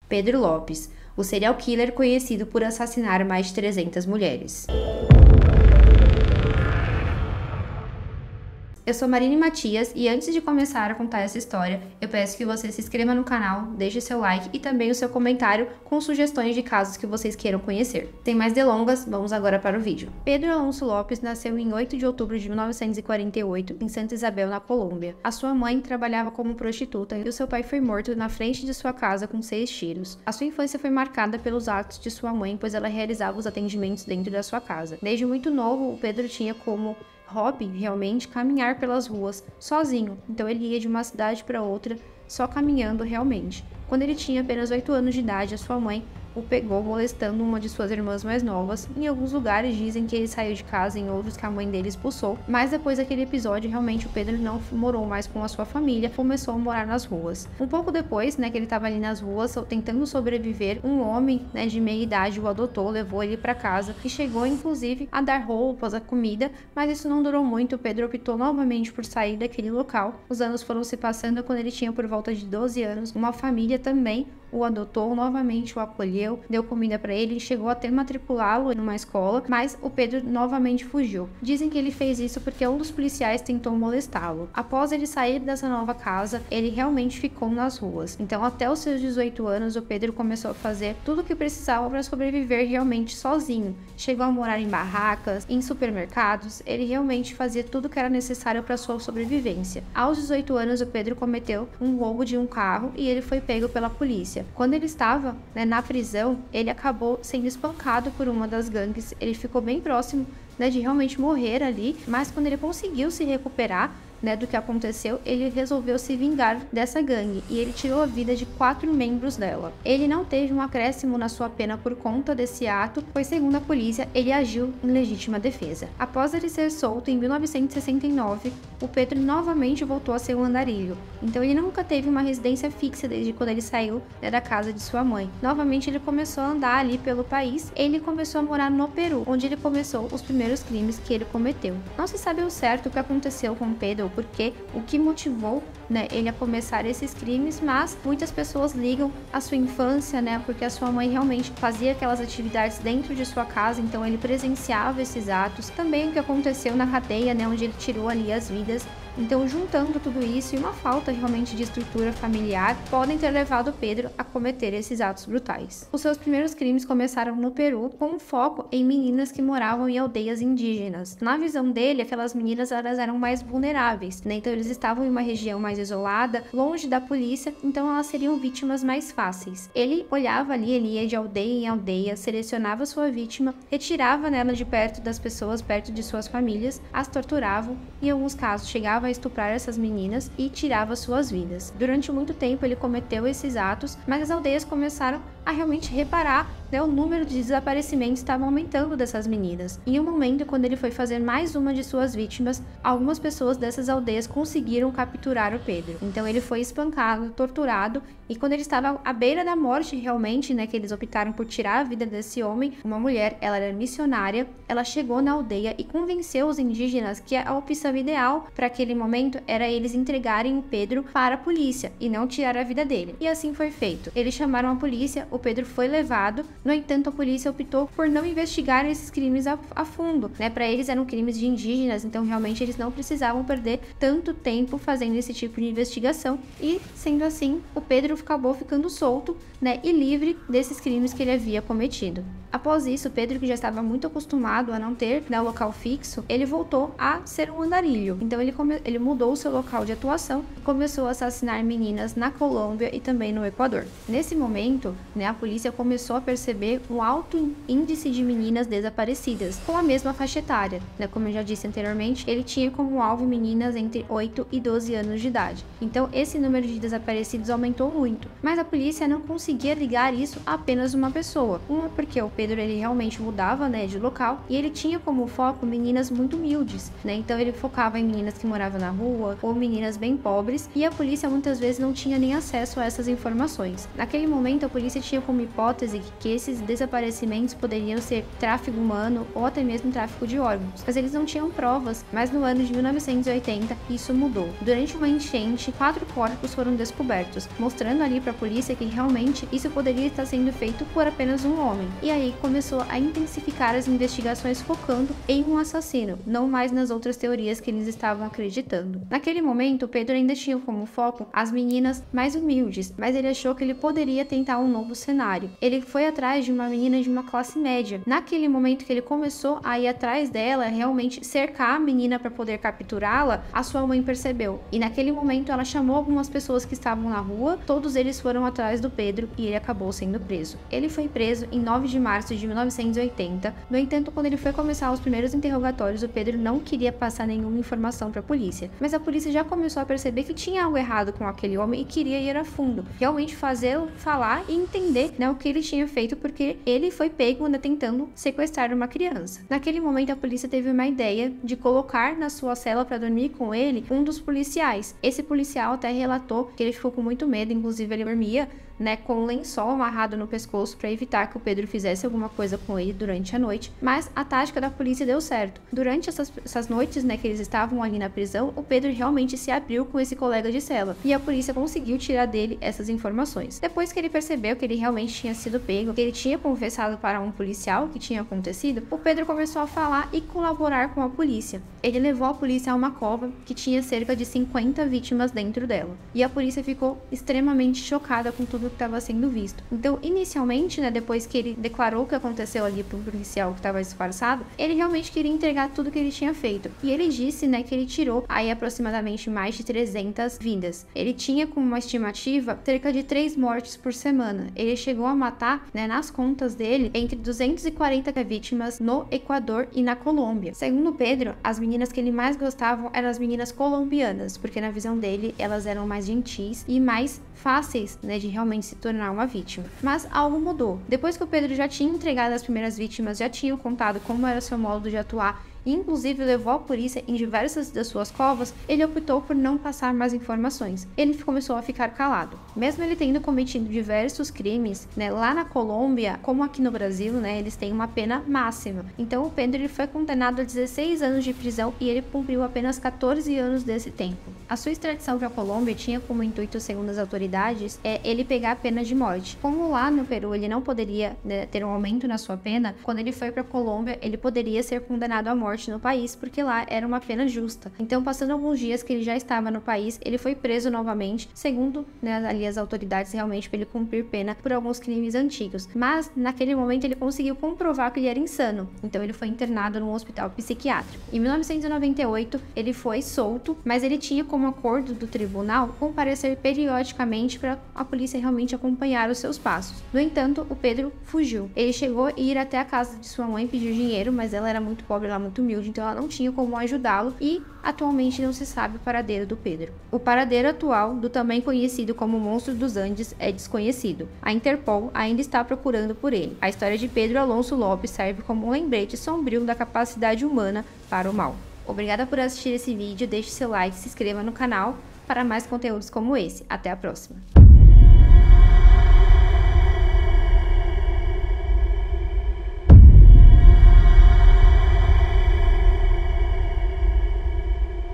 Pedro Lopes, o serial killer conhecido por assassinar mais de 300 mulheres. Eu sou Marine Matias e antes de começar a contar essa história, eu peço que você se inscreva no canal, deixe seu like e também o seu comentário com sugestões de casos que vocês queiram conhecer. Sem mais delongas, vamos agora para o vídeo. Pedro Alonso Lopes nasceu em 8 de outubro de 1948 em Santa Isabel, na Colômbia. A sua mãe trabalhava como prostituta e o seu pai foi morto na frente de sua casa com 6 tiros. A sua infância foi marcada pelos atos de sua mãe, pois ela realizava os atendimentos dentro da sua casa. Desde muito novo, o Pedro tinha como hobby realmente caminhar pelas ruas sozinho, então ele ia de uma cidade para outra só caminhando realmente. Quando ele tinha apenas 8 anos de idade, a sua mãe o pegou molestando uma de suas irmãs mais novas. Em alguns lugares dizem que ele saiu de casa, em outros que a mãe dele expulsou, mas depois daquele episódio realmente o Pedro não morou mais com a sua família, começou a morar nas ruas. Um pouco depois, que ele estava ali nas ruas tentando sobreviver, um homem, de meia idade o adotou, levou ele para casa e chegou inclusive a dar roupas, a comida, mas isso não durou muito. O Pedro optou novamente por sair daquele local. Os anos foram se passando. Quando ele tinha por volta de 12 anos, uma família também o adotou, novamente o acolheu, deu comida para ele e chegou até matriculá-lo numa escola, mas o Pedro novamente fugiu. Dizem que ele fez isso porque um dos policiais tentou molestá-lo. Após ele sair dessa nova casa, ele realmente ficou nas ruas. Então, até os seus 18 anos, o Pedro começou a fazer tudo o que precisava para sobreviver realmente sozinho. Chegou a morar em barracas, em supermercados, ele realmente fazia tudo o que era necessário para sua sobrevivência. Aos 18 anos, o Pedro cometeu um roubo de um carro e ele foi pego pela polícia. Quando ele estava na prisão, ele acabou sendo espancado por uma das gangues. Ele ficou bem próximo de realmente morrer ali, mas quando ele conseguiu se recuperar do que aconteceu, ele resolveu se vingar dessa gangue e ele tirou a vida de 4 membros dela. Ele não teve um acréscimo na sua pena por conta desse ato, pois segundo a polícia, ele agiu em legítima defesa. Após ele ser solto em 1969, o Pedro novamente voltou a ser um andarilho. Então ele nunca teve uma residência fixa desde quando ele saiu da casa de sua mãe. Novamente ele começou a andar ali pelo país. Ele começou a morar no Peru, onde ele começou os primeiros crimes que ele cometeu. Não se sabe ao certo o que aconteceu com Pedro, porque o que motivou ele a começar esses crimes, mas muitas pessoas ligam a sua infância, porque a sua mãe realmente fazia aquelas atividades dentro de sua casa, então ele presenciava esses atos. Também o que aconteceu na cadeia, onde ele tirou ali as vidas. Então, juntando tudo isso e uma falta realmente de estrutura familiar, podem ter levado Pedro a cometer esses atos brutais. Os seus primeiros crimes começaram no Peru, com um foco em meninas que moravam em aldeias indígenas. Na visão dele, aquelas meninas elas eram mais vulneráveis, então eles estavam em uma região mais isolada, longe da polícia, então elas seriam vítimas mais fáceis. Ele olhava ali, ele ia de aldeia em aldeia, selecionava sua vítima, retirava ela de perto das pessoas, perto de suas famílias, as torturavam e em alguns casos chegava a estuprar essas meninas e tirava suas vidas. Durante muito tempo ele cometeu esses atos, mas as aldeias começaram a realmente reparar o número de desaparecimentos estava aumentando dessas meninas. Em um momento, quando ele foi fazer mais uma de suas vítimas, algumas pessoas dessas aldeias conseguiram capturar o Pedro. Então ele foi espancado, torturado, e quando ele estava à beira da morte realmente, que eles optaram por tirar a vida desse homem, uma mulher, ela era missionária, ela chegou na aldeia e convenceu os indígenas que a opção ideal para aquele momento era eles entregarem o Pedro para a polícia e não tirar a vida dele. E assim foi feito. Eles chamaram a polícia, o Pedro foi levado. No entanto, a polícia optou por não investigar esses crimes a fundo, Para eles eram crimes de indígenas, então realmente eles não precisavam perder tanto tempo fazendo esse tipo de investigação. E sendo assim, o Pedro acabou ficando solto, e livre desses crimes que ele havia cometido. Após isso, Pedro, que já estava muito acostumado a não ter local fixo, ele voltou a ser um andarilho. Então ele mudou o seu local de atuação e começou a assassinar meninas na Colômbia e também no Equador. Nesse momento, a polícia começou a perceber um alto índice de meninas desaparecidas, com a mesma faixa etária. Como eu já disse anteriormente, ele tinha como alvo meninas entre 8 e 12 anos de idade. Então esse número de desaparecidos aumentou muito, mas a polícia não conseguia ligar isso a apenas uma pessoa. Uma porque o Pedro ele realmente mudava de local e ele tinha como foco meninas muito humildes, então ele focava em meninas que moravam morava na rua ou meninas bem pobres, e a polícia muitas vezes não tinha nem acesso a essas informações. Naquele momento, a polícia tinha como hipótese que esses desaparecimentos poderiam ser tráfico humano ou até mesmo tráfico de órgãos, mas eles não tinham provas. Mas no ano de 1980, isso mudou. Durante uma enchente, 4 corpos foram descobertos, mostrando ali para a polícia que realmente isso poderia estar sendo feito por apenas um homem. E aí começou a intensificar as investigações focando em um assassino, não mais nas outras teorias que eles estavam acreditando. Naquele momento, Pedro ainda tinha como foco as meninas mais humildes, mas ele achou que ele poderia tentar um novo cenário. Ele foi atrás de uma menina de uma classe média. Naquele momento que ele começou a ir atrás dela, realmente cercar a menina para poder capturá-la, a sua mãe percebeu. E naquele momento ela chamou algumas pessoas que estavam na rua, todos eles foram atrás do Pedro e ele acabou sendo preso. Ele foi preso em 9 de março de 1980. No entanto, quando ele foi começar os primeiros interrogatórios, o Pedro não queria passar nenhuma informação para a polícia. Mas a polícia já começou a perceber que tinha algo errado com aquele homem e queria ir a fundo, realmente fazê-lo falar e entender, né, o que ele tinha feito, porque ele foi pego, né, tentando sequestrar uma criança. Naquele momento, a polícia teve uma ideia de colocar na sua cela para dormir com ele um dos policiais. Esse policial até relatou que ele ficou com muito medo, inclusive ele dormia, né, com um lençol amarrado no pescoço para evitar que o Pedro fizesse alguma coisa com ele durante a noite, mas a tática da polícia deu certo. Durante essas noites, né, que eles estavam ali na prisão, o Pedro realmente se abriu com esse colega de cela, e a polícia conseguiu tirar dele essas informações. Depois que ele percebeu que ele realmente tinha sido pego, que ele tinha confessado para um policial o que tinha acontecido, o Pedro começou a falar e colaborar com a polícia. Ele levou a polícia a uma cova que tinha cerca de 50 vítimas dentro dela, e a polícia ficou extremamente chocada com tudo que estava sendo visto. Então, inicialmente, né, depois que ele declarou o que aconteceu ali para o policial que estava disfarçado, ele realmente queria entregar tudo que ele tinha feito. E ele disse, né, que ele tirou aí aproximadamente mais de 300 vidas. Ele tinha como uma estimativa cerca de 3 mortes por semana. Ele chegou a matar, né, nas contas dele, entre 240 vítimas no Equador e na Colômbia. Segundo Pedro, as meninas que ele mais gostava eram as meninas colombianas, porque na visão dele elas eram mais gentis e mais fáceis, né, de realmente se tornar uma vítima. Mas algo mudou. Depois que o Pedro já tinha entregado as primeiras vítimas, já tinha contado como era seu modo de atuar, e inclusive levou a polícia em diversas das suas covas, ele optou por não passar mais informações. Ele começou a ficar calado. Mesmo ele tendo cometido diversos crimes, né, lá na Colômbia, como aqui no Brasil, né, eles têm uma pena máxima. Então o Pedro ele foi condenado a 16 anos de prisão e ele cumpriu apenas 14 anos desse tempo. A sua extradição para a Colômbia tinha como intuito, segundo as autoridades, ele pegar a pena de morte. Como lá no Peru ele não poderia, né, ter um aumento na sua pena, quando ele foi para a Colômbia ele poderia ser condenado à morte no país, porque lá era uma pena justa. Então, passando alguns dias que ele já estava no país, ele foi preso novamente, segundo, né, ali as autoridades, realmente para ele cumprir pena por alguns crimes antigos. Mas naquele momento ele conseguiu comprovar que ele era insano, então ele foi internado num hospital psiquiátrico. Em 1998 ele foi solto, mas ele tinha como acordo do tribunal comparecer periodicamente para a polícia realmente acompanhar os seus passos. No entanto, o Pedro fugiu. Ele chegou a ir até a casa de sua mãe pedir dinheiro, mas ela era muito pobre, ela era muito humilde, então ela não tinha como ajudá-lo, e atualmente não se sabe o paradeiro do Pedro. O paradeiro atual do também conhecido como Monstro dos Andes é desconhecido. A Interpol ainda está procurando por ele. A história de Pedro Alonso Lopes serve como um lembrete sombrio da capacidade humana para o mal. Obrigada por assistir esse vídeo, deixe seu like, se inscreva no canal para mais conteúdos como esse. Até a próxima!